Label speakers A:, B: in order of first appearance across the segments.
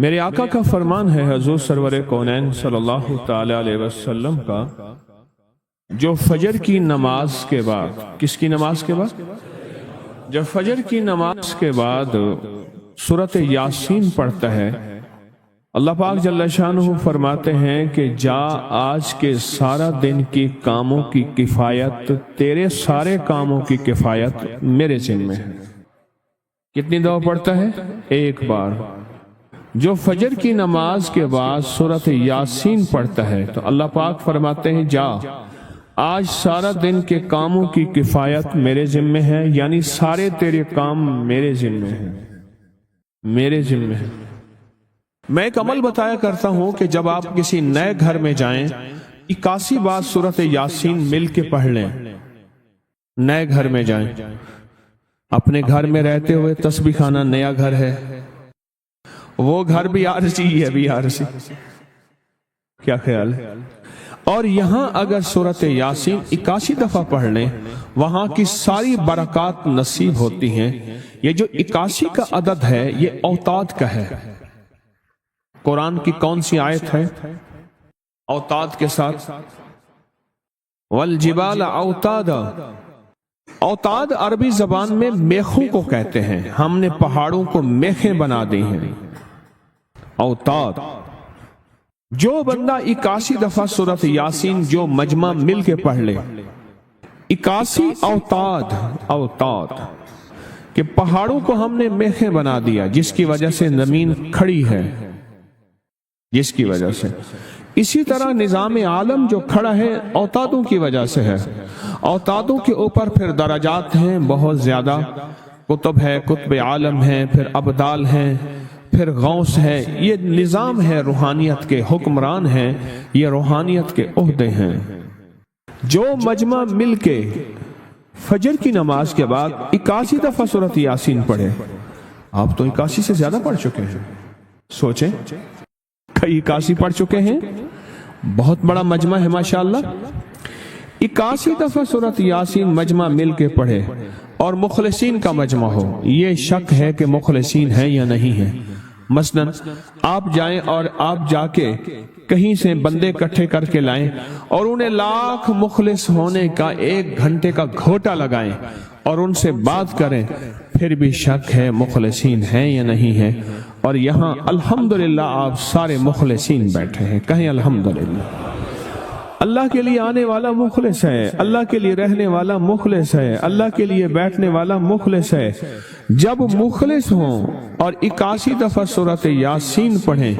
A: میرے آقا کا فرمان ہے حضور سرور کونین صلی اللہ تعالی علیہ وسلم کا، جو فجر کی نماز کے بعد، کس کی نماز کے بعد؟ جو فجر کی نماز کے بعد سورۃ یاسین پڑھتا ہے، اللہ پاک جل شانہ فرماتے ہیں کہ جا آج کے سارا دن کی کاموں کی کفایت، تیرے سارے کاموں کی کفایت میرے ذمہ ہے۔ کتنی دفعہ پڑھتا ہے؟ ایک بار۔ جو فجر کی نماز کے بعد سورۃ یاسین پڑھتا ہے تو اللہ پاک فرماتے ہیں جا آج سارا دن کے کاموں کی کفایت میرے ذمہ ہے، یعنی سارے تیرے کام میرے ذمہ ہیں، میرے ذمہ ہیں۔ میں ایک عمل بتایا کرتا ہوں کہ جب آپ کسی نئے گھر میں جائیں 81 بار سورۃ یاسین مل کے پڑھ لیں۔ نئے گھر میں جائیں، اپنے گھر میں رہتے ہوئے تسبیح خانہ نیا گھر ہے، وہ گھر بھی عارضی ہے، بھی عارضی، کیا خیال ہے؟ اور یہاں اگر سورۃ یاسین 81 دفعہ پڑھ لیں، وہاں کی ساری برکات نصیب ہوتی ہیں۔ یہ جو 81 کا عدد ہے یہ اوتاد کا ہے۔ قرآن کی کون سی آیت ہے اوتاد کے ساتھ؟ والجبال اوتادا۔ اوتاد عربی زبان میں میخوں کو کہتے ہیں، ہم نے پہاڑوں کو میخیں بنا دی ہیں۔ اوتاد۔ جو بندہ 81 دفعہ سورۃ یاسین جو مجمع مل کے پڑھ لے، 81 اوتاد، اوتاد کہ پہاڑوں کو ہم نے میخیں بنا دیا، جس کی وجہ سے زمین کھڑی ہے، جس کی وجہ سے۔ اسی طرح نظام عالم جو کھڑا ہے اوتادوں کی وجہ سے ہے۔ اوتادوں کے اوپر پھر درجات ہیں بہت زیادہ، قطب ہے، قطب عالم ہے، پھر ابدال ہیں، پھر غوث ہے۔ یہ نظام ہے، روحانیت کے حکمران ہیں، یہ روحانیت کے عہدے ہیں۔ جو مجمع مل کے فجر کی نماز کے بعد 81 دفعہ سورۃ یاسین پڑھے، آپ تو 81 سے زیادہ پڑھ چکے ہیں، سوچیں، کئی 81 پڑھ چکے ہیں، بہت بڑا مجمع ہے ماشاءاللہ۔ 81 دفعہ سورۃ یاسین مجمع مل کے پڑھے اور مخلصین کا مجمع ہو، یہ شک ہے کہ مخلصین ہیں یا نہیں ہیں۔ مثلا آپ جائیں اور آپ جا کے کہیں سے بندے اکٹھے کر کے لائیں اور انہیں لاکھ مخلص ہونے کا 1 گھنٹے کا گھوٹا لگائیں اور ان سے بات کریں، پھر بھی شک ہے مخلصین ہیں یا نہیں ہیں۔ اور یہاں الحمدللہ آپ سارے مخلصین بیٹھے ہیں، کہیں الحمدللہ۔ اللہ کے لیے آنے والا مخلص ہے، اللہ کے لیے رہنے والا مخلص ہے، اللہ کے لیے بیٹھنے والا مخلص ہے۔ جب مخلص ہوں اور 81 دفعہ سورۃ یاسین پڑھیں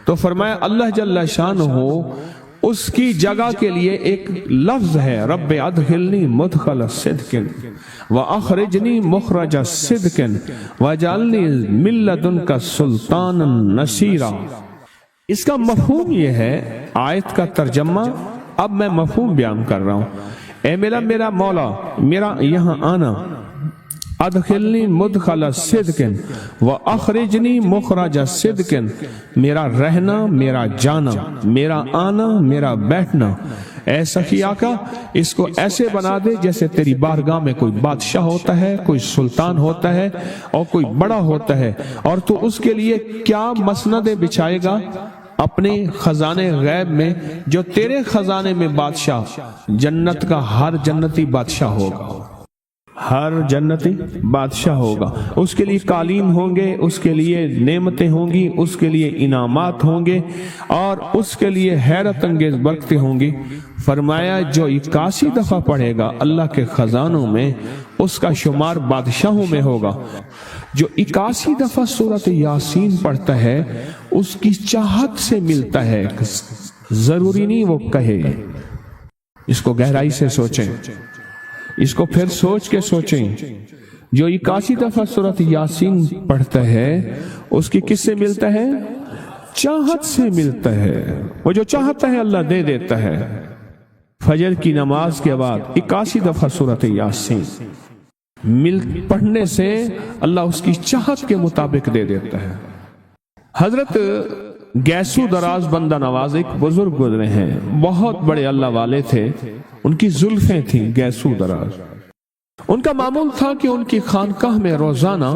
A: تو فرمایا اللہ جل شانہ اس کی جگہ کے لیے ایک لفظ ہے، رب ادخلنی مدخل صدق واخرجنی مخرج صدق واجعلنی من لدنک سلطانا نصیرا۔ اس کا مفہوم یہ ہے، آیت کا ترجمہ اب میں مفہوم بیان کر رہا ہوں۔ اے میرا مولا، میرا یہاں آنا، ادخلنی مدخل صدق واخرجنی مخرج صدق، میرا رہنا، میرا جانا، میرا آنا، میرا بیٹھنا، اے سخی آقا اس کو ایسے بنا دے جیسے تیری بارگاہ میں کوئی بادشاہ ہوتا ہے، کوئی سلطان ہوتا ہے اور کوئی بڑا ہوتا ہے، اور تو اس کے لیے کیا مسندیں بچھائے گا اپنے خزانے غیب میں، جو تیرے خزانے میں بادشاہ جنت کا ہر جنتی بادشاہ ہوگا، ہر جنتی بادشاہ ہوگا۔ اس کے لیے قالین ہوں گے، اس کے لیے نعمتیں ہوں گی، اس کے لیے انعامات ہوں گے، اور اس کے لیے حیرت انگیز برکتیں ہوں گی۔ فرمایا جو 81 دفعہ پڑھے گا اللہ کے خزانوں میں، اس کا شمار بادشاہوں میں ہوگا۔ جو 81 دفعہ سورۃ یاسین پڑھتا ہے اس کی چاہت سے ملتا ہے، ضروری نہیں وہ کہے۔ اس کو گہرائی سے سوچیں، اس کو پھر سوچ کے سوچیں۔ جو 81 دفعہ سورۃ یاسین پڑھتا ہے اس کی کس سے ملتا ہے؟ چاہت سے ملتا ہے۔ وہ جو چاہتا ہے اللہ دے دیتا ہے۔ فجر کی نماز کے بعد 81 دفعہ سورۃ یاسین پڑھنے سے اللہ اس کی چاہت کے مطابق دے دیتا ہے۔ حضرت گیسو دراز بندہ نواز ایک بزرگ گزرے ہیں، بہت بڑے اللہ والے تھے، ان کی زلفیں تھیں گیسو دراز۔ ان کا معمول تھا کہ ان کی خانقاہ میں روزانہ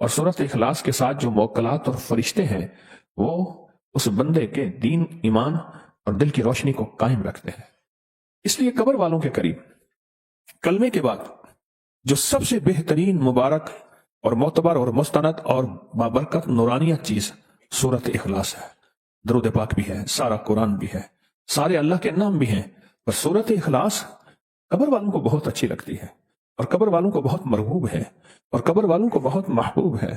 A: اور سورۃ اخلاص کے ساتھ جو موکلات اور فرشتے ہیں وہ اس بندے کے دین، ایمان اور دل کی روشنی کو قائم رکھتے ہیں۔ اس لیے قبر والوں کے قریب کلمے کے بعد جو سب سے بہترین، مبارک اور معتبر اور مستند اور بابرکت نورانیت چیز سورۃ اخلاص ہے۔ درود پاک بھی ہے، سارا قرآن بھی ہے، سارے اللہ کے نام بھی ہیں، پر سورۃ اخلاص قبر والوں کو بہت اچھی لگتی ہے، اور قبر والوں کو بہت مرغوب ہے، اور قبر والوں کو بہت محبوب ہے۔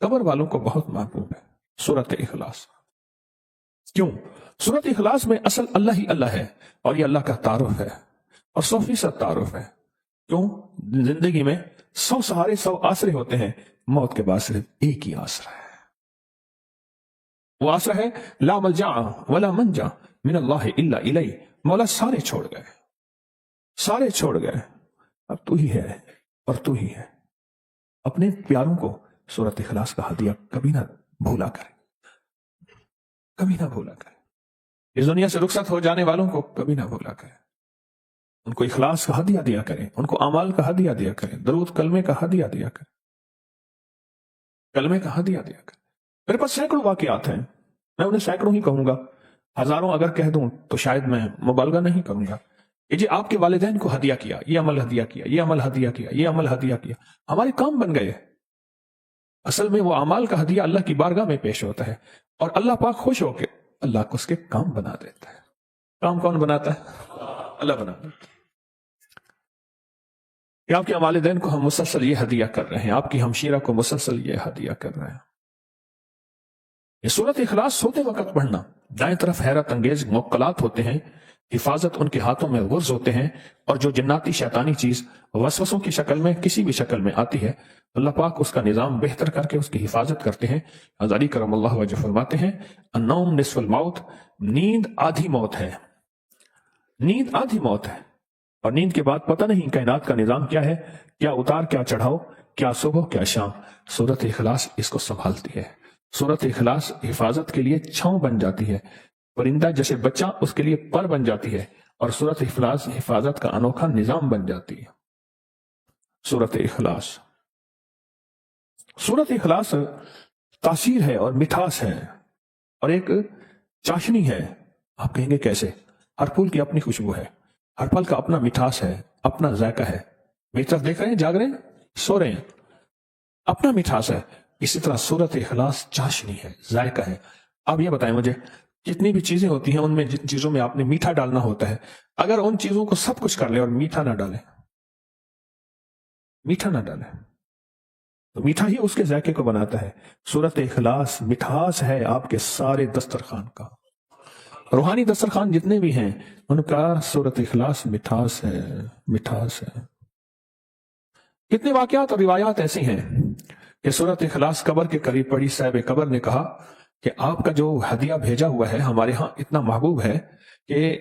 A: قبر والوں کو بہت محبوب ہے سورۃ اخلاص۔ کیوں؟ سورۃ اخلاص میں اصل اللہ ہی اللہ ہے، اور یہ اللہ کا تعارف ہے، اور 100% تعارف ہے۔ کیوں؟ زندگی میں 100 سہارے، 100 آسرے ہوتے ہیں، موت کے بعد صرف ایک ہی آسرا ہے۔ وہ آسرا ہے لا ملجا ولا منجا من اللہ الا الیہ۔ مولا سارے چھوڑ گئے، سارے چھوڑ گئے، اب تو ہی ہے اور تو ہی ہے۔ اپنے پیاروں کو سورۃ اخلاص کا ہدیہ کبھی نہ بھولا کریں، کبھی نہ بھولا کریں۔ اس دنیا سے رخصت ہو جانے والوں کو کبھی نہ بھولا کریں، ان کو اخلاص کا ہدیہ دیا کریں، ان کو اعمال کا ہدیہ دیا کریں، درود کلمے کا ہدیہ دیا کریں، کلمے کا ہدیہ دیا کریں۔ میرے پاس سینکڑوں واقعات ہیں، میں انہیں سینکڑوں ہی کہوں گا، ہزاروں اگر کہہ دوں تو شاید میں مبالغہ نہیں کروں گا کہ جی آپ کے والدین کو ہدیہ کیا، یہ عمل ہدیہ کیا، یہ عمل ہدیہ کیا، یہ عمل ہدیہ کیا، ہمارے کام بن گئے۔ اصل میں وہ اعمال کا ہدیہ اللہ کی بارگاہ میں پیش ہوتا ہے، اور اللہ پاک خوش ہو کے اللہ کو اس کے کام بنا دیتا ہے۔ کام کون بناتا ہے؟ اللہ بناتا ہے۔ کہ آپ کے والدین کو ہم مسلسل یہ ہدیہ کر رہے ہیں، آپ کی ہمشیرہ کو مسلسل یہ ہدیہ کر رہے ہیں۔ یہ سورۃ اخلاص سوتے وقت پڑھنا، دائیں طرف حیرت انگیز موکلات ہوتے ہیں، حفاظت ان کے ہاتھوں میں غرز ہوتے ہیں، اور جو جناتی شیطانی چیز وسوسوں کی شکل میں کسی بھی شکل میں آتی ہے، اللہ پاک اس کا نظام بہتر کر کے اس کی حفاظت کرتے ہیں۔ علی کرم اللہ وجہ فرماتے ہیں النوم نصف الموت، نیند آدھی موت ہے، نیند آدھی موت ہے، اور نیند کے بعد پتہ نہیں کائنات کا نظام کیا ہے، کیا اتار کیا چڑھاؤ، کیا صبح کیا شام۔ سورۃ اخلاص اس کو سنبھالتی ہے۔ سورۃ اخلاص حفاظت کے لیے چھاؤں بن جاتی ہے، پرندہ جیسے بچہ اس کے لیے پر بن جاتی ہے، اور سورۃ اخلاص حفاظت کا انوکھا نظام بن جاتی ہے۔ سورۃ اخلاص، سورۃ اخلاص تاثیر ہے اور مٹھاس ہے، اور ایک چاشنی ہے۔ آپ کہیں گے کیسے؟ ہر پھول کی اپنی خوشبو ہے، ہر پھل کا اپنا مٹھاس ہے، اپنا ذائقہ ہے۔ میری طرف دیکھ رہے ہیں، جاگ رہے ہیں، سو رہے ہیں، اپنا مٹھاس ہے۔ اسی طرح سورۃ اخلاص چاشنی ہے، ذائقہ ہے۔ اب یہ بتائیں مجھے، جتنی بھی چیزیں ہوتی ہیں ان میں جن چیزوں میں آپ نے میٹھا ڈالنا ہوتا ہے، اگر ان چیزوں کو سب کچھ کر لیں اور میٹھا نہ ڈالیں، میٹھا نہ ڈالیں، تو میٹھا ہی اس کے ذائقے کو بناتا ہے۔ سورۃ اخلاص مٹھاس ہے آپ کے سارے دسترخوان کا، روحانی دسترخوان جتنے بھی ہیں ان کا سورۃ اخلاص مٹھاس ہے، مٹھاس ہے۔ کتنے واقعات اور روایات ایسی ہیں کہ سورۃ اخلاص قبر کے قریب پڑھی، صاحب قبر نے کہا کہ آپ کا جو ہدیہ بھیجا ہوا ہے ہمارے ہاں اتنا محبوب ہے کہ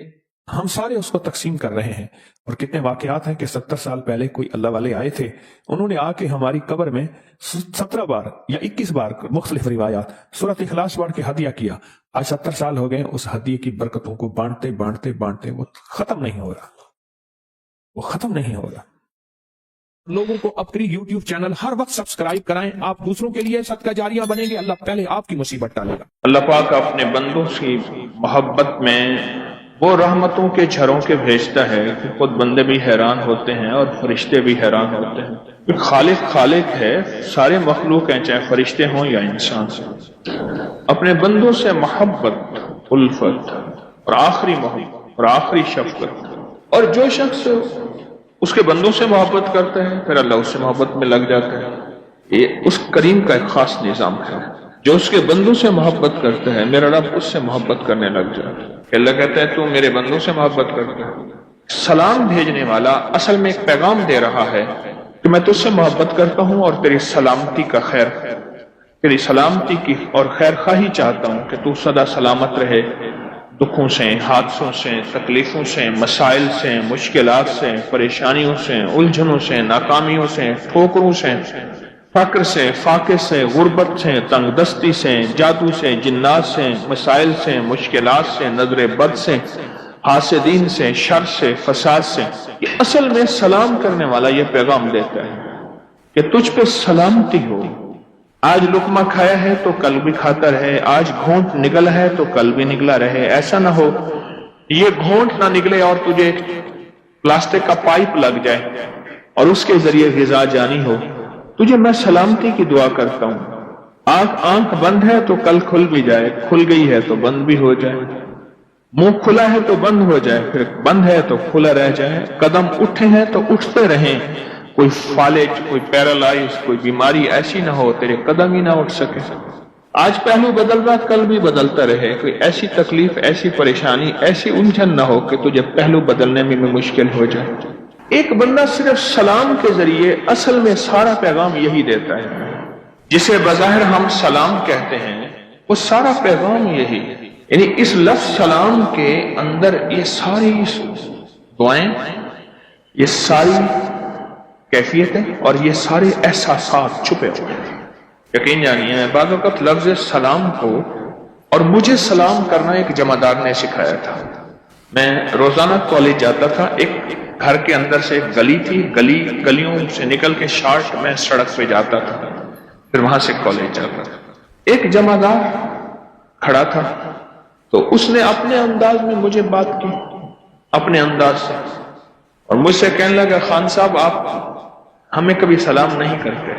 A: ہم سارے اس کو تقسیم کر رہے ہیں۔ اور کتنے واقعات ہیں کہ 70 سال پہلے کوئی اللہ والے آئے تھے، انہوں نے آ کے ہماری قبر میں 17 بار یا 21 بار مختلف روایات سورۃ اخلاص پڑھ کے ہدیہ کیا۔ آج 70 سال ہو گئے، اس ہدیے کی برکتوں کو بانٹتے بانٹتے بانٹتے وہ ختم نہیں ہو رہا، وہ ختم نہیں ہو رہا۔ لوگوں کو اپنی یوٹیوب چینل ہر وقت سبسکرائب کرائیں، آپ دوسروں کے لیے صدقہ جاریہ بنیں گے، اللہ پہلے آپ کی مصیبت ڈالے گا۔
B: اللہ پاک اپنے بندوں کی محبت میں وہ رحمتوں کے جھروں کے بھیجتا ہے کہ خود بندے بھی حیران ہوتے ہیں اور فرشتے بھی حیران ہوتے ہیں۔ خالق ہے، سارے مخلوق ہیں، چاہے فرشتے ہوں یا انسان سے۔ اپنے بندوں سے محبت، الفت اور آخری محبت اور آخری شفقت، اور جو شخص اس کے بندوں سے محبت کرتا ہے پھر اللہ اس سے محبت میں لگ جاتا ہے۔ یہ اس کریم کا ایک خاص نظام ہے، جو اس کے بندوں سے محبت کرتا ہے میرا رب اس سے محبت کرنے لگ جاتا ہے۔ اللہ کہتا ہے تو میرے بندوں سے محبت کرتا ہے۔ سلام بھیجنے والا اصل میں ایک پیغام دے رہا ہے کہ میں تجھ سے محبت کرتا ہوں اور تیری سلامتی کا خیر، تیری سلامتی کی اور خیر خواہی چاہتا ہوں کہ تو سدا سلامت رہے، دکھوں سے، حادثوں سے، تکلیفوں سے، مسائل سے، مشکلات سے، پریشانیوں سے، الجھنوں سے، ناکامیوں سے، ٹھوکروں سے، فقر سے، فاقے سے، غربت سے، تنگ دستی سے، جادو سے، جنات سے، مسائل سے، مشکلات سے، نظر بد سے، حاسدین سے، شر سے، فساد سے۔ یہ اصل میں سلام کرنے والا یہ پیغام دیتا ہے کہ تجھ پہ سلامتی ہو. آج لقمہ کھایا ہے تو کل بھی کھاتا رہے, آج گھونٹ نگلا ہے تو کل بھی نگلا رہے. ایسا نہ ہو یہ گھونٹ نہ نگلے اور تجھے پلاسٹک کا پائپ لگ جائے اور اس کے ذریعے غذا جانی ہو. تجھے میں سلامتی کی دعا کرتا ہوں. آنکھ بند ہے تو کل کھل بھی جائے, کھل گئی ہے تو بند بھی ہو جائے. منہ کھلا ہے تو بند ہو جائے, پھر بند ہے تو کھلا رہ جائے. قدم اٹھے ہیں تو اٹھتے رہیں. کوئی فالج, کوئی پیرالائز, کوئی بیماری ایسی نہ ہو تیرے قدم ہی نہ اٹھ سکے. آج پہلو بدل رہا کل بھی بدلتا رہے. کوئی ایسی تکلیف, ایسی پریشانی, ایسی الجھن نہ ہو کہ تجھے پہلو بدلنے میں مشکل ہو جائے. ایک بندہ صرف سلام کے ذریعے اصل میں سارا پیغام یہی دیتا ہے. جسے بظاہر ہم سلام کہتے ہیں وہ سارا پیغام یہی, یعنی اس لفظ سلام کے اندر یہ ساری دعائیں, یہ ساری کیفیتیں اور یہ سارے احساسات چھپے ہوئے ہیں. یقین جانیے بعض وقت لفظ سلام کو اور مجھے سلام کرنا ایک جمعدار نے سکھایا تھا. میں روزانہ کالج جاتا تھا. ایک گھر کے اندر سے ایک گلی تھی, گلیوں سے نکل کے شارٹ میں سڑک پہ جاتا تھا, پھر وہاں سے کالج جاتا تھا. ایک جمعدار کھڑا تھا تو اس نے اپنے انداز میں مجھے بات کی, اپنے انداز سے, اور مجھ سے کہنے لگا خان صاحب آپ ہمیں کبھی سلام نہیں کرتے,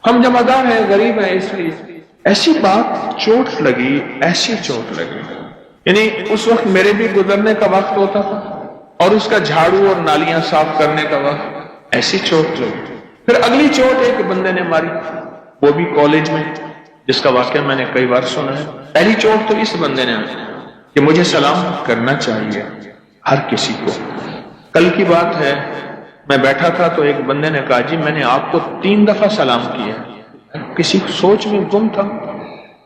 B: ہم جمعدار ہیں, غریب ہیں, اس لیے. ایسی بات چوٹ لگی, ایسی چوٹ لگی. یعنی اس وقت میرے بھی گزرنے کا وقت ہوتا تھا اور اس کا جھاڑو اور نالیاں صاف کرنے کا وقت. ایسی چوٹ لگی. پھر اگلی چوٹ ایک بندے نے ماری, وہ بھی کالج میں, جس کا واقعہ میں نے کئی بار سنا ہے. پہلی چوٹ تو اس بندے نے کہ مجھے سلام کرنا چاہیے ہر کسی کو. کل کی بات ہے, میں بیٹھا تھا تو ایک بندے نے کہا جی میں نے آپ کو 3 دفعہ سلام کیا. کسی سوچ میں گم تھا.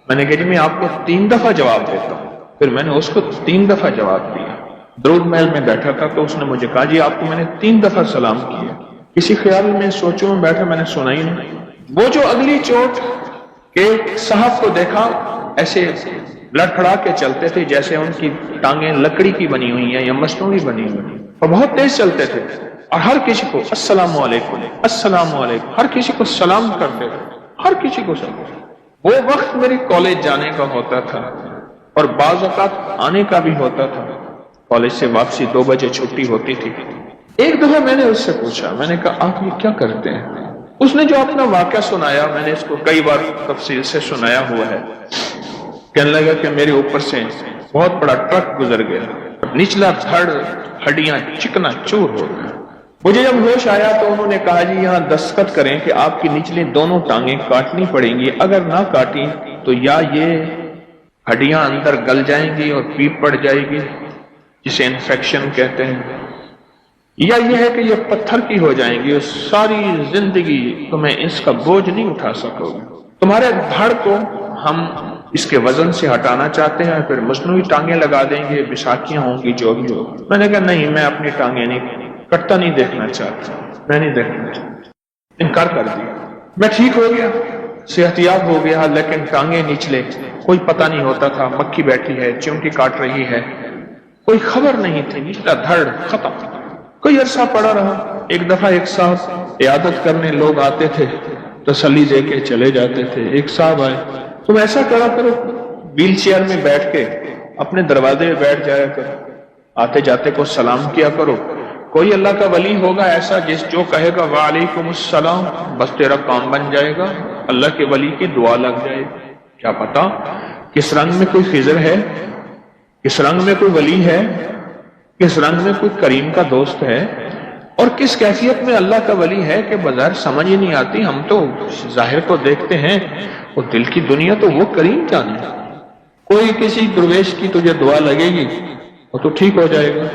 B: میں نے کہا جی میں آپ کو 3 دفعہ جواب دیتا ہوں. پھر میں نے اس کو 3 دفعہ جواب دیا. درود محل میں بیٹھا تھا تو اس نے مجھے کہا جی آپ کو میں نے 3 دفعہ سلام کیا. کسی خیال میں سوچوں میں بیٹھا, میں نے سنا ہی نہیں. وہ جو اگلی چوٹ کہ صاحب کو دیکھا ایسے لڑکھڑا کے چلتے تھے جیسے ان کی ٹانگیں لکڑی کی بنی ہوئی ہیں یا مصنوعی بنی ہوئی ہیں, اور بہت تیز چلتے تھے اور ہر کسی کو السلام علیکم السلام علیکم, ہر کسی کو سلام کرتے تھے, ہر کسی کو سلام. وہ وقت میری کالج جانے کا ہوتا تھا اور بعض اوقات آنے کا بھی ہوتا تھا. کالج سے واپسی 2 بجے چھٹی ہوتی تھی. ایک دفعہ میں نے اس سے پوچھا, میں نے کہا آپ یہ کیا کرتے ہیں؟ اس نے جو اپنا واقعہ سنایا, میں نے اس کو کئی بار تفصیل سے سنایا ہوا ہے. کہنے لگا کہ میرے اوپر سے بہت بڑا ٹرک گزر گیا, نچلا دھڑ ہڈیاں چکنا چور ہو گیا. مجھے جب ہوش آیا تو انہوں نے کہا جی یہاں دستخط کریں کہ آپ کی نچلی دونوں ٹانگیں کاٹنی پڑیں گی, اگر نہ کاٹی تو یا یہ ہڈیاں اندر گل جائیں گی اور پیپ پڑ جائے گی جسے انفیکشن کہتے ہیں, یا یہ ہے کہ یہ پتھر کی ہو جائیں گی اور ساری زندگی تمہیں اس کا بوجھ نہیں اٹھا سکو گے. تمہارے دھڑ کو ہم اس کے وزن سے ہٹانا چاہتے ہیں, پھر مصنوعی ٹانگیں لگا دیں گے, بساکیاں ہوں گی جو بھی ہوگی. میں نے کہا نہیں, میں اپنی ٹانگیں نہیں کٹتا نہیں دیکھنا چاہتا, میں نہیں دیکھنا چاہتا. انکار کر دیا. میں ٹھیک ہو گیا, صحت یاب ہو گیا, لیکن ٹانگیں نچلے کوئی پتہ نہیں ہوتا تھا مکھی بیٹھی ہے, چونٹی کاٹ رہی ہے, کوئی خبر نہیں تھی. نچلا دھڑ ختم. کوئی عرصہ پڑا رہا. ایک دفعہ ایک صاحب عیادت کرنے لوگ آتے تھے, تسلی دے کے چلے جاتے تھے. ایک صاحب آئے, تم ایسا کرا کرو ویل چیئر میں بیٹھ کے اپنے دروازے میں بیٹھ جایا کرو, آتے جاتے کو سلام کیا کرو. کوئی اللہ کا ولی ہوگا ایسا جو کہے گا وعلیکم السلام, بس تیرا کام بن جائے گا, اللہ کے ولی کی دعا لگ جائے گی. کیا پتا کس رنگ میں کوئی خضر ہے, کس رنگ میں کوئی ولی ہے, کس رنگ میں کوئی کریم کا دوست ہے, اور کس کیفیت میں اللہ کا ولی ہے کہ بظاہر سمجھ ہی نہیں آتی. ہم تو ظاہر کو دیکھتے ہیں, وہ دل کی دنیا تو وہ کریم جانے. کوئی کسی درویش کی تجھے دعا لگے گی وہ تو ٹھیک ہو جائے گا,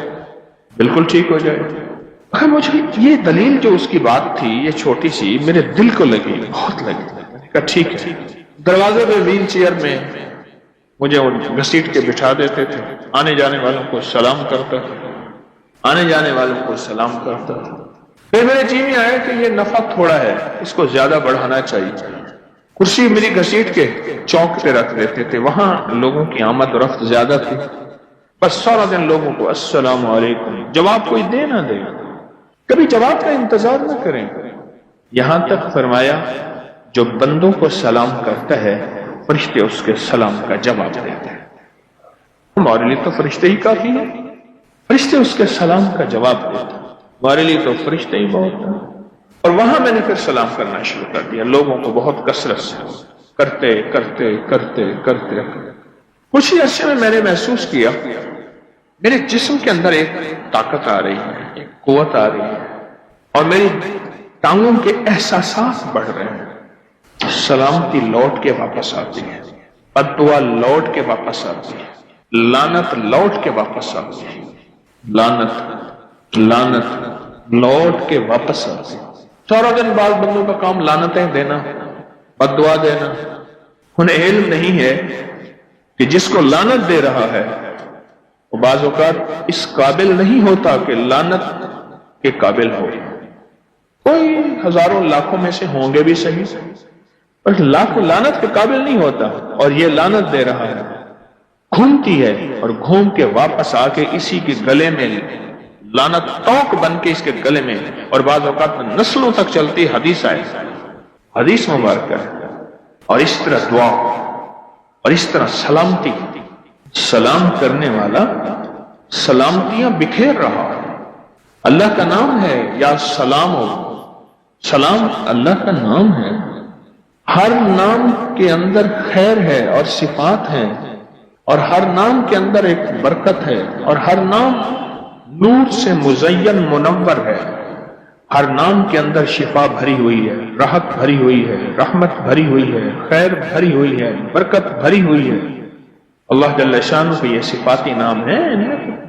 B: بالکل ٹھیک ہو جائے گا. مجھے یہ دلیل جو اس کی بات تھی یہ چھوٹی سی میرے دل کو لگی, بہت لگی. میں نے کہا ٹھیک ہے. دروازے پہ ویل چیئر میں مجھے گھسیٹ کے بٹھا دیتے تھے, آنے جانے والوں کو سلام کرتا تھا, آنے جانے والوں کو سلام کرتا تھا. پھر میرے جی میں آیا کہ یہ نفع تھوڑا ہے, اس کو زیادہ بڑھانا چاہیے. کرسی میری گھسیٹ کے چوک پہ رکھ دیتے تھے, وہاں لوگوں کی آمد و رفت زیادہ تھی. بس سارا دن لوگوں کو السلام علیکم, جواب کوئی دے نہ دے, کبھی جواب کا انتظار نہ کریں. یہاں تک فرمایا جو بندوں کو سلام کرتا ہے فرشتے اس کے سلام کا جواب دیتے ہیں. ہمارے لیے تو فرشتے ہی کافی ہیں، فرشتے اس کے سلام کا جواب دیتے ہیں، ہمارے لیے تو فرشتے ہی بہت ہیں. اور وہاں میں نے پھر سلام کرنا شروع کر دیا، لوگوں کو بہت کثرت سے کرتے کرتے کرتے کرتے کچھ ہی عرصے میں میں نے محسوس کیا میرے جسم کے اندر ایک طاقت آ رہی ہے، ایک قوت آ رہی ہے، اور میری ٹانگوں کے احساسات بڑھ رہے ہیں. سلامتی لوٹ کے واپس آتی ہے، بددعا لوٹ کے واپس آتی ہے، لعنت لوٹ کے واپس آتی ہے، لعنت لوٹ کے واپس آتی ہے. سارا دن بعض بندوں کا کام لعنتیں دینا، بددعا دینا. انہیں علم نہیں ہے کہ جس کو لعنت دے رہا ہے وہ بعض اوقات اس قابل نہیں ہوتا کہ لعنت کے قابل ہو. کوئی ہزاروں لاکھوں میں سے ہوں گے بھی صحیح، پر لاکھوں لعنت کے قابل نہیں ہوتا، اور یہ لعنت دے رہا ہے، گھومتی ہے اور گھوم کے واپس آ کے اسی کے گلے میں لعنت توق بن کے اس کے گلے میں، اور بعض اوقات میں نسلوں تک چلتی. حدیث آئے، حدیث مبارکہ ہے. اور اس طرح دعا اور اس طرح سلامتی، سلام کرنے والا سلامتیاں بکھیر رہا ہے. اللہ کا نام ہے یا سلام ہو، سلام اللہ کا نام ہے. ہر نام کے اندر خیر ہے اور صفات ہیں، اور ہر نام کے اندر ایک برکت ہے، اور ہر نام نور سے مزین منور ہے. ہر نام کے اندر شفا بھری ہوئی ہے، راحت بھری ہوئی ہے، رحمت بھری ہوئی ہے، خیر بھری ہوئی ہے، برکت بھری ہوئی ہے. اللہ جل شانہ کو یہ صفاتی نام ہے،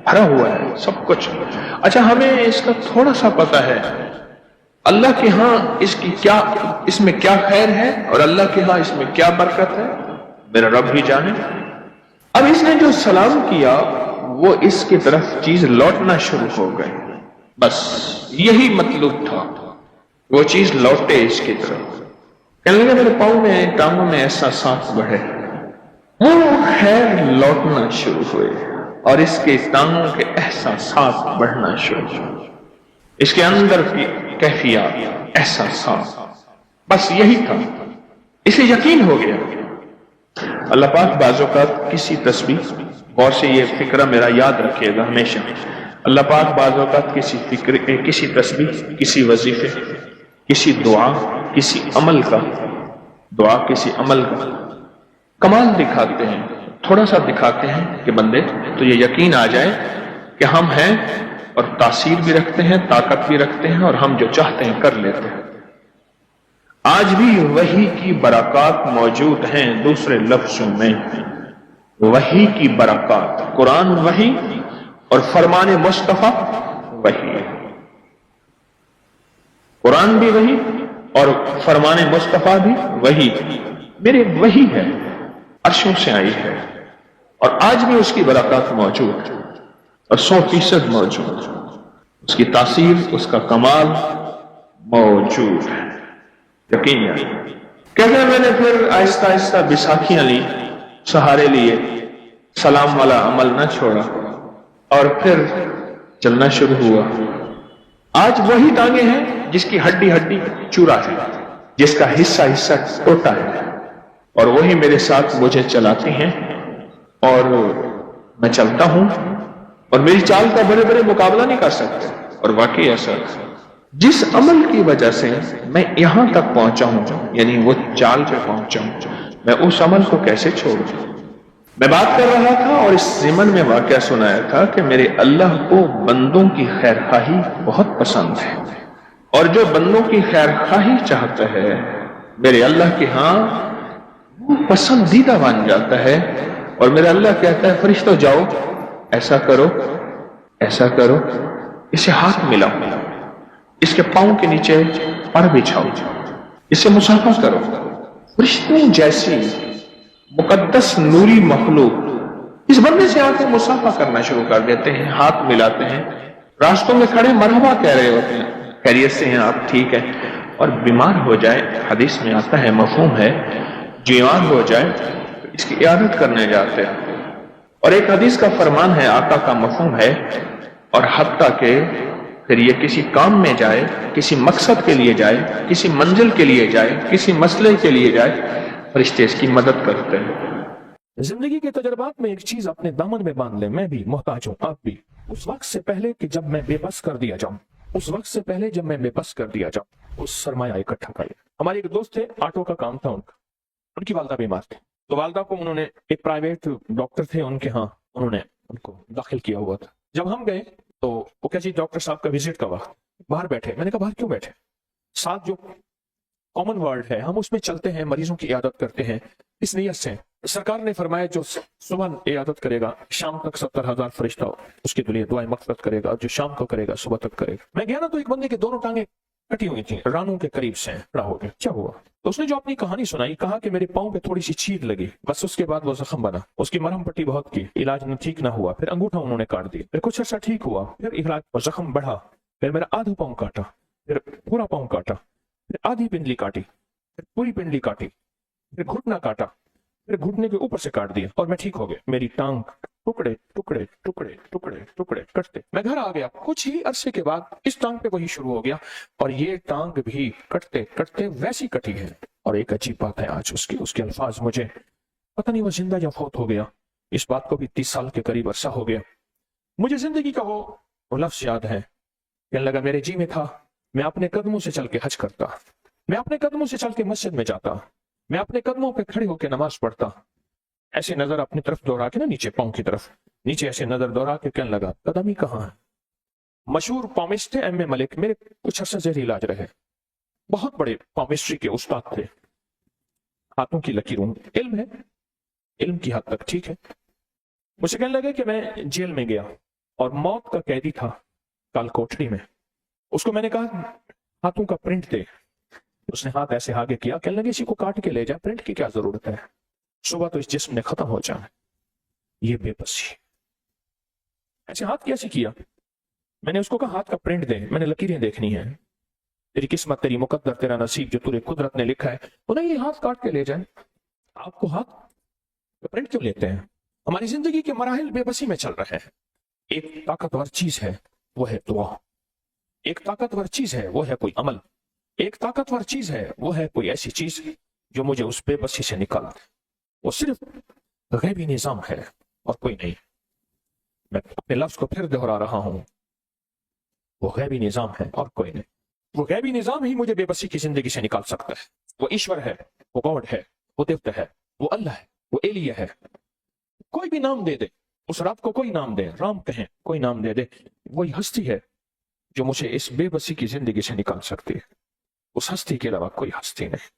B: بھرا ہوا ہے سب کچھ. اچھا، ہمیں اس کا تھوڑا سا پتہ ہے اللہ کے ہاں اس میں کیا خیر ہے، اور اللہ کے ہاں اس میں کیا برکت ہے، میرا رب ہی جانے. اب اس نے جو سلام کیا وہ اس کی طرف چیز لوٹنا شروع ہو گئی. بس یہی مطلوب تھا، وہ چیز لوٹے اس کی طرف. کہنے لگا میرے پاؤں میں ٹانگوں میں احساسات بڑھے، وہ خیر لوٹنا شروع ہوئے، اور اس کے ٹانگوں کے احساسات بڑھنا شروع ہوئے، اس کے اندر کی کیفیات، احساسات. بس یہی تھا. اسے یقین ہو گیا. اللہ پاک بعض اوقات کسی تسبیح، غور سے یہ فکرہ میرا یاد رکھیے گا ہمیشہ، اللہ پاک بعض اوقات کسی تسبیح، کسی وظیفے، کسی دعا، کسی عمل کا کمال دکھاتے ہیں، تھوڑا سا دکھاتے ہیں کہ بندے تو یہ یقین آ جائے کہ ہم ہیں، اور تاثیر بھی رکھتے ہیں، طاقت بھی رکھتے ہیں، اور ہم جو چاہتے ہیں کر لیتے ہیں. آج بھی وحی کی برکات موجود ہیں. دوسرے لفظوں میں وحی کی برکات، قرآن وحی اور فرمان مصطفیٰ وحی. قرآن بھی وحی اور فرمان مصطفیٰ بھی وحی. میرے وحی ہے، عرشوں سے آئی ہے، اور آج بھی اس کی برکات موجود ہے، اور 100% موجود. اس کی تاثیر، اس کا کمال موجود ہے. یقین ہے. کہتے ہیں میں نے پھر آہستہ آہستہ بیساکھیاں لی، سہارے لیے، سلام والا عمل نہ چھوڑا، اور پھر چلنا شروع ہوا. آج وہی ٹانگیں ہیں جس کی ہڈی ہڈی چورا ہے، جس کا حصہ حصہ ٹوٹا ہے، اور وہی میرے ساتھ مجھے چلاتی ہیں، اور میں چلتا ہوں، اور میری چال کا بڑے بڑے مقابلہ نہیں کر سکتے. اور واقعی ایسا جس عمل کی وجہ سے میں یہاں تک پہنچا ہوں، یعنی وہ چال پہ پہنچا ہوں، میں اس عمل کو کیسے چھوڑوں. میں بات کر رہا تھا اور اس ضمن میں واقعہ سنایا تھا کہ میرے اللہ کو بندوں کی خیر خواہی بہت پسند ہے، اور جو بندوں کی خیر خواہی چاہتا ہے میرے اللہ کے ہاں وہ پسندیدہ بن جاتا ہے. اور میرا اللہ کہتا ہے فرشتوں جاؤ، ایسا کرو، ایسا کرو، اسے ہاتھ ملاؤ، اس کے پاؤں کے نیچے پر بچھاؤ، اسے مصافحہ کرو. فرشتوں جیسی مقدس نوری مخلوق اس بندے سے آ کے مصافحہ کرنا شروع کر دیتے ہیں، ہاتھ ملاتے ہیں، راستوں میں کھڑے مرحبا کہہ رہے ہوتے ہیں، خیریت سے ہیں آپ، ٹھیک ہے. اور بیمار ہو جائے، حدیث میں آتا ہے، مفہوم ہے، بیمار ہو جائے اس کی عیادت کرنے جاتے ہیں. اور ایک حدیث کا فرمان ہے، آقا کا مفہوم ہے، اور حتیٰ کہ پھر یہ کسی کام میں جائے، کسی مقصد کے لیے جائے، کسی منزل کے لیے جائے، کسی مسئلے کے لیے جائے، فرشتے اس کی مدد کرتے ہیں۔
C: زندگی کے تجربات میں ایک چیز اپنے دامن میں باندھ لیں، میں بھی محتاج ہوں، آپ بھی، اس وقت سے پہلے کہ جب میں بے بس کر دیا جاؤں، اس وقت سے پہلے جب میں بے بس کر دیا جاؤں، اس سرمایہ اکٹھا کریں۔ ہمارے ایک دوست تھے، آٹو کا کام تھا ان کی والدہ بیمار تھی، تو والدہ کو انہوں نے ایک پرائیویٹ ڈاکٹر تھے ان کے ہاں، انہوں نے ان کو داخل کیا ہوا تھا۔ جب ہم گئے تو وہ کہا جی ڈاکٹر صاحب کا وزٹ کا وقت، باہر بیٹھے۔ میں نے کہا باہر کیوں بیٹھے؟ ساتھ جو کامن ورلڈ ہے ہم اس میں چلتے ہیں، مریضوں کی عیادت کرتے ہیں اس نیت سے۔ سرکار نے فرمایا جو صبح عیادت کرے گا شام تک 70,000 فرشتہ اس کے لیے دعائیں مغفرت کرے گا، جو شام کو کرے گا صبح تک کرے گا۔ میں گیا نا تو ایک بندے کے دونوں ٹانگیں کٹی ہوئی تھیں، رانوں کے قریب سے کھڑا ہو گیا۔ کیا ہوا؟ تو اس نے جو اپنی کہانی سنائی، کہا کہ میرے پاؤں پہ تھوڑی سی چیر لگی، بس اس کے بعد وہ زخم بنا، اس کی مرہم پٹی بہت کی، علاج ٹھیک نہ ہوا، پھر انگوٹھا انہوں نے کاٹ دیا، پھر کچھ عرصہ ٹھیک ہوا، پھر علاج زخم بڑھا، پھر میرا آدھا پاؤں کاٹا، پھر پورا پاؤں کاٹا، پھر آدھی پنڈلی کاٹی، پھر پوری پنڈلی کاٹی، پھر گھٹنا کاٹا، پھر گھٹنے کے اوپر سے کاٹ دیا اور میں ٹھیک ہو گیا۔ میری ٹانگ ٹکڑے ٹکڑے ٹکڑے ٹکڑے ٹکڑے کٹتے، میں گھر آ گیا۔ کچھ ہی عرصے کے بعد اس ٹانگ پہ وہی شروع ہو گیا اور یہ ٹانگ بھی کٹتے کٹتے ویسی کٹی ہے۔ اور ایک عجیب بات ہے، آج اس کے الفاظ مجھے پتہ نہیں وہ زندہ یا فوت ہو گیا، اس بات کو بھی 30 سال کے قریب عرصہ ہو گیا۔ مجھے زندگی کا وہ لفظ یاد ہے، کہنے لگا میرے جی میں تھا میں اپنے قدموں سے چل کے حج کرتا، میں اپنے قدموں سے چل کے مسجد میں جاتا، میں اپنے قدموں پہ کھڑے ہو کے نماز پڑھتا، ایسے نظر اپنی طرف دوڑا کے نا، نیچے پاؤں کی طرف، نیچے ایسے نظر دوڑا کے کہنے لگا قدم ہی کہاں ہے۔ مشہور پامسٹ تھے ایم اے ملک، میرے کچھ عرصہ زیر علاج رہے، بہت بڑے پامسٹری کے استاد تھے، ہاتھوں کی لکیروں، علم ہے، علم کی حد تک ٹھیک ہے۔ مجھے کہنے لگے کہ میں جیل میں گیا اور موت کا قیدی تھا کال کوٹڑی میں، اس کو میں نے کہا ہاتھوں کا پرنٹ دے، اس نے ہاتھ ایسے آگے کیا، کہنے لگے اسی کو کاٹ کے لے جا، پرنٹ کی کیا ضرورت ہے، صبح تو اس جسم نے ختم ہو جانا۔ یہ بے بسی، ایسے ہاتھ کیسے کیا؟ میں نے اس کو کہا ہاتھ کا پرنٹ دے، میں نے لکیریں دیکھنی ہیں، تیری قسمت، تیری مقدر، تیرا نصیب جو تیرے قدرت نے لکھا ہے، وہ نہیں، یہ ہاتھ کاٹ کے لے جائیں۔ آپ کو ہاتھ کا پرنٹ کیوں لیتے ہیں؟ ہماری زندگی کے مراحل بے بسی میں چل رہے ہیں۔ ایک طاقتور چیز ہے وہ ہے دعا، ایک طاقتور چیز ہے وہ ہے کوئی عمل، ایک طاقتور چیز ہے وہ ہے کوئی ایسی چیز جو مجھے اس بے بسی سے نکال دے۔ وہ صرف غیبی نظام ہے اور کوئی نہیں۔ میں اپنے لفظ کو پھر دہرا رہا ہوں، وہ غیبی نظام ہے اور کوئی نہیں۔ وہ غیبی نظام ہی مجھے بے بسی کی زندگی سے نکال سکتا ہے۔ وہ ایشور ہے، وہ گاڈ ہے، وہ دیوتا ہے، وہ اللہ ہے، وہ ایلیہ ہے، کوئی بھی نام دے دے، اس رب کو کوئی نام دے، رام کہیں، کوئی نام دے دے، وہی ہستی ہے جو مجھے اس بے بسی کی زندگی سے نکال سکتی ہے۔ اس ہستی کے علاوہ کوئی ہستی نہیں۔